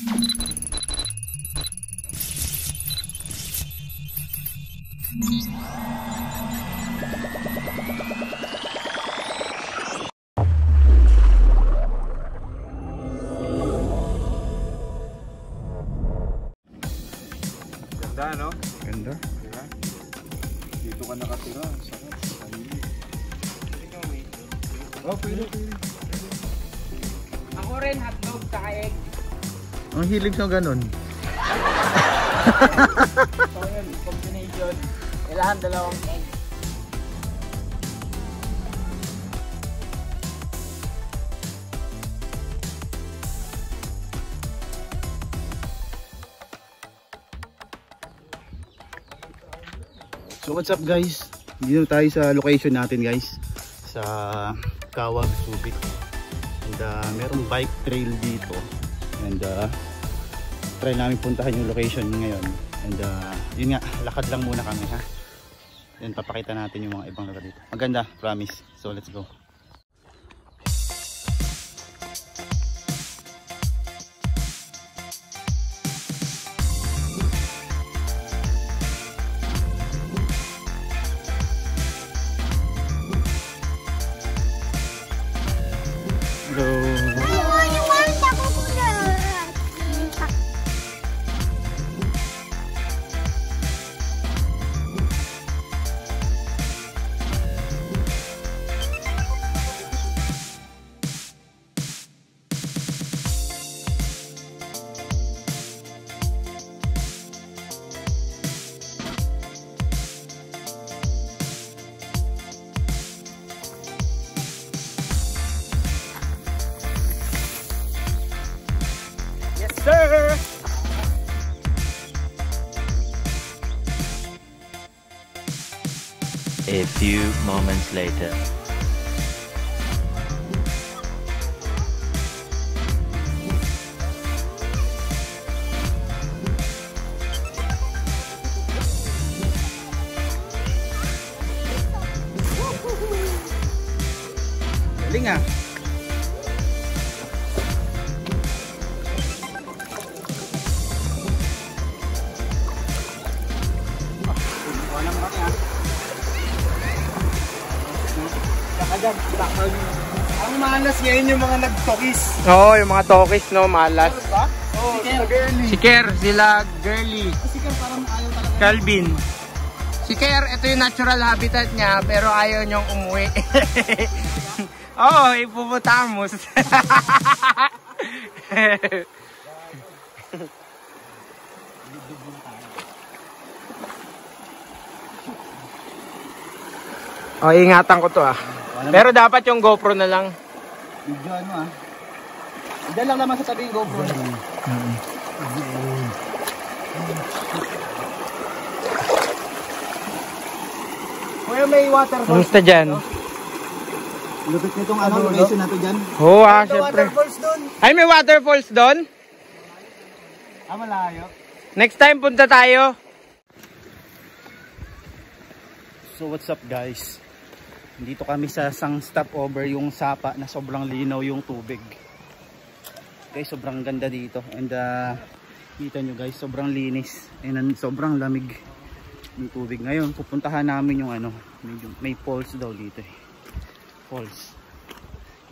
Ganda, no? Ganda. Diba? Dito ka nakatira. Sarap. Oh, pwede. Ako rin, hotdog sa egg. Ang hilig sa ganun. So yun, combination. Kailangan dalawang egg. So what's up guys? Dito tayo sa location natin guys. Sa Kawag, Subic. And merong bike trail dito. And try namin puntahan yung location ngayon. And yun nga, lakad lang muna kami ha. Then papakita natin yung mga ibang lugar dito. Maganda, promise. So let's go. Sir! A few moments later. Galing ah. Ang malas ngayon yung mga nag-tokis. Oo, yung mga tokis, no, malas. Oh, si girly. Si Ker, sila girly. Si Ker parang ayaw talaga. Calvin. Si Ker, ito yung natural habitat niya, pero ayaw niyong umuwi. Oo, ipuputamos. Oh, ingatan ko to ah. Pero dapat yung GoPro na lang. Medyo ano ah. Diyan lang naman sa tabi yung GoPro. Kuya, may waterfalls. Kumusta dyan? Lupit nitong ano, location natin dyan. Oo ah, May syempre. waterfalls doon. Ay, may waterfalls doon? Ah, malayo. Next time punta tayo. So what's up guys? Dito kami sa isang stopover yung Sapa na sobrang linaw yung tubig. Guys, sobrang ganda dito. And kita nyo guys, sobrang linis. And sobrang lamig yung tubig. Ngayon, pupuntahan namin yung ano, may falls daw dito eh. Falls.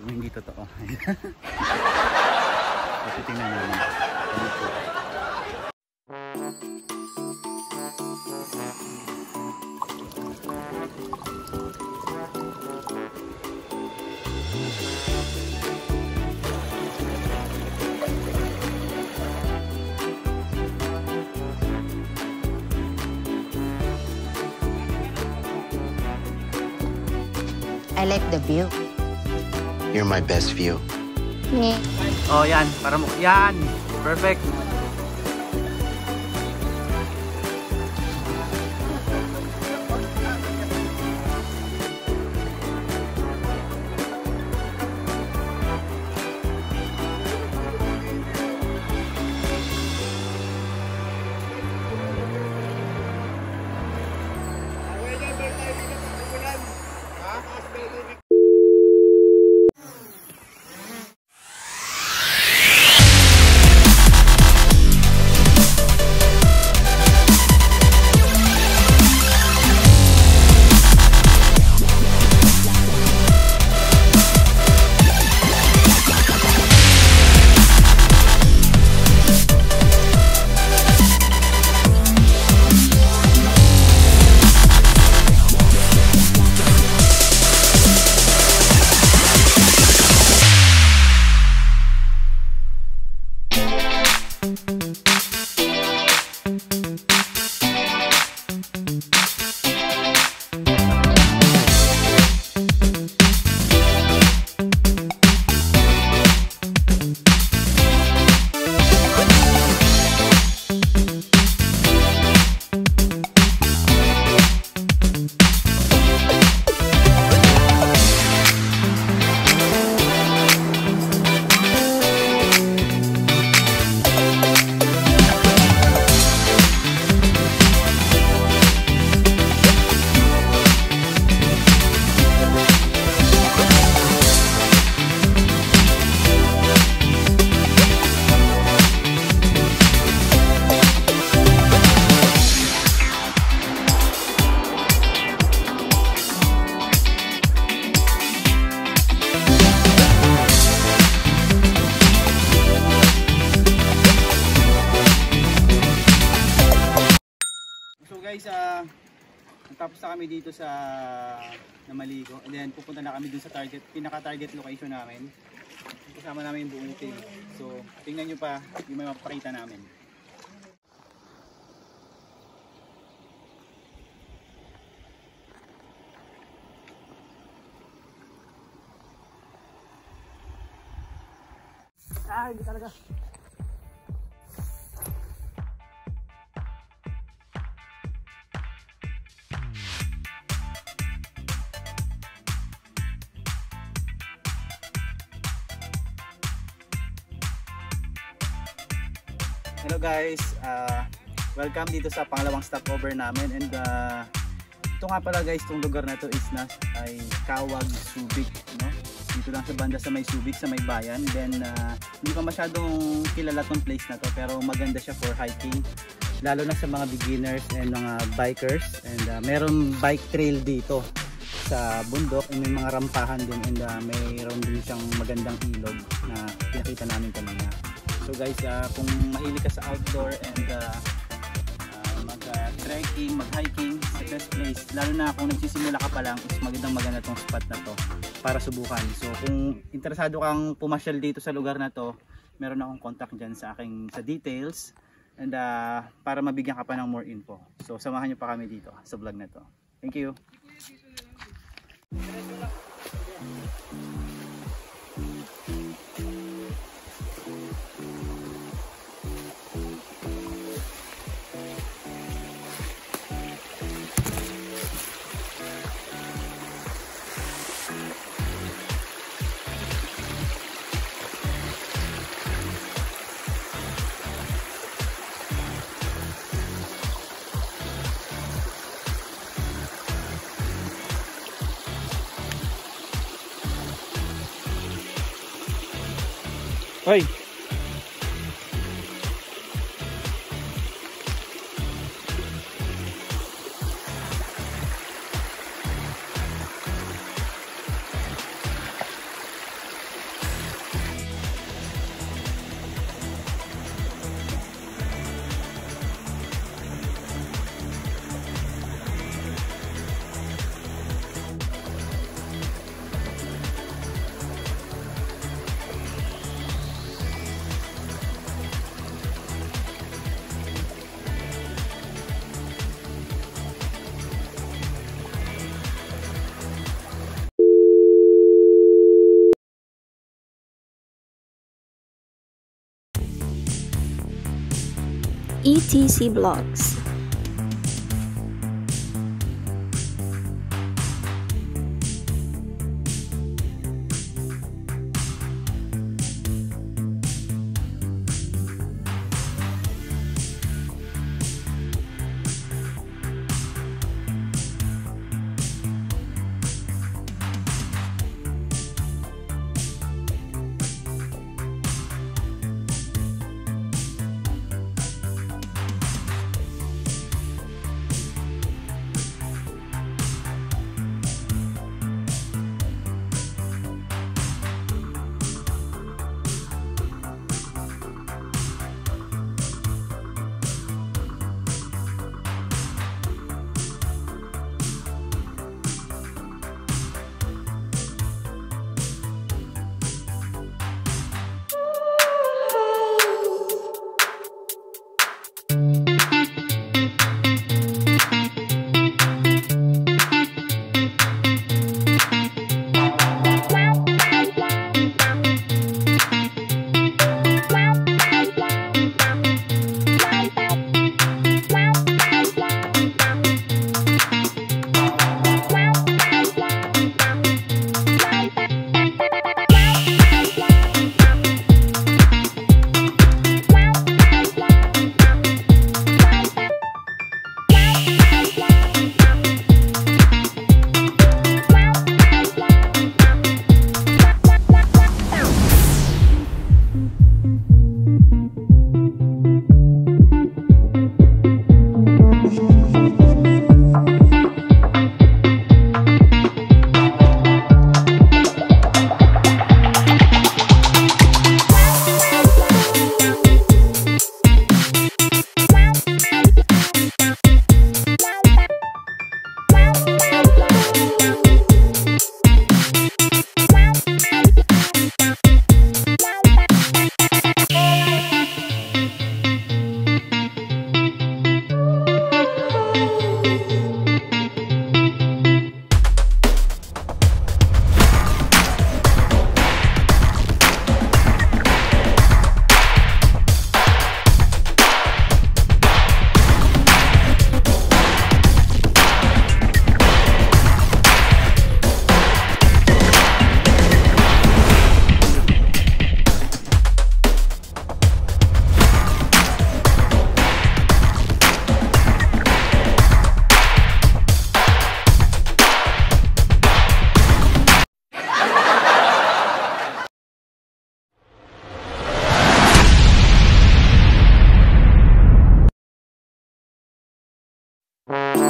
Yung hindi totoo. Ito tingnan namin. I like the view. You're my best view. Oh yan, para mo. Yan. Perfect. Guys, tapos na kami dito sa Namaligo, and then pupunta na kami dun sa pinaka-target location namin. Kasama namin yung buong team. So, tingnan nyo pa yung may mapapakita namin. Hindi talaga. Hello guys, welcome dito sa pangalawang stopover namin, and ito nga pala guys, itong lugar na to is ay Kawag, Subic, no? Dito lang sa banda sa may Subic, sa may bayan. Then hindi pa masyadong kilala tong place na to, pero maganda siya for hiking, lalo na sa mga beginners and mga bikers. And meron bike trail dito sa bundok, and may mga rampahan din, and mayroon din siyang magandang ilog na pinakita namin kanina. So guys, kung mahilig ka sa outdoor and mag-trekking, mag-hiking, the best place, lalo na kung nagsisimula ka pa lang, is maganda tong spot na to para subukan. So kung interesado kang pumasyal dito sa lugar na to, meron akong contact dyan sa details, and para mabigyan ka pa ng more info. So samahan nyo pa kami dito sa vlog na to. Thank you. Hoy. ETC Vlogs.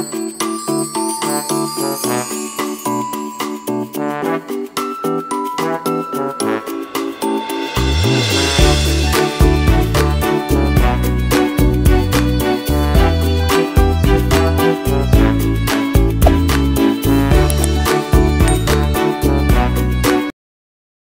Bye!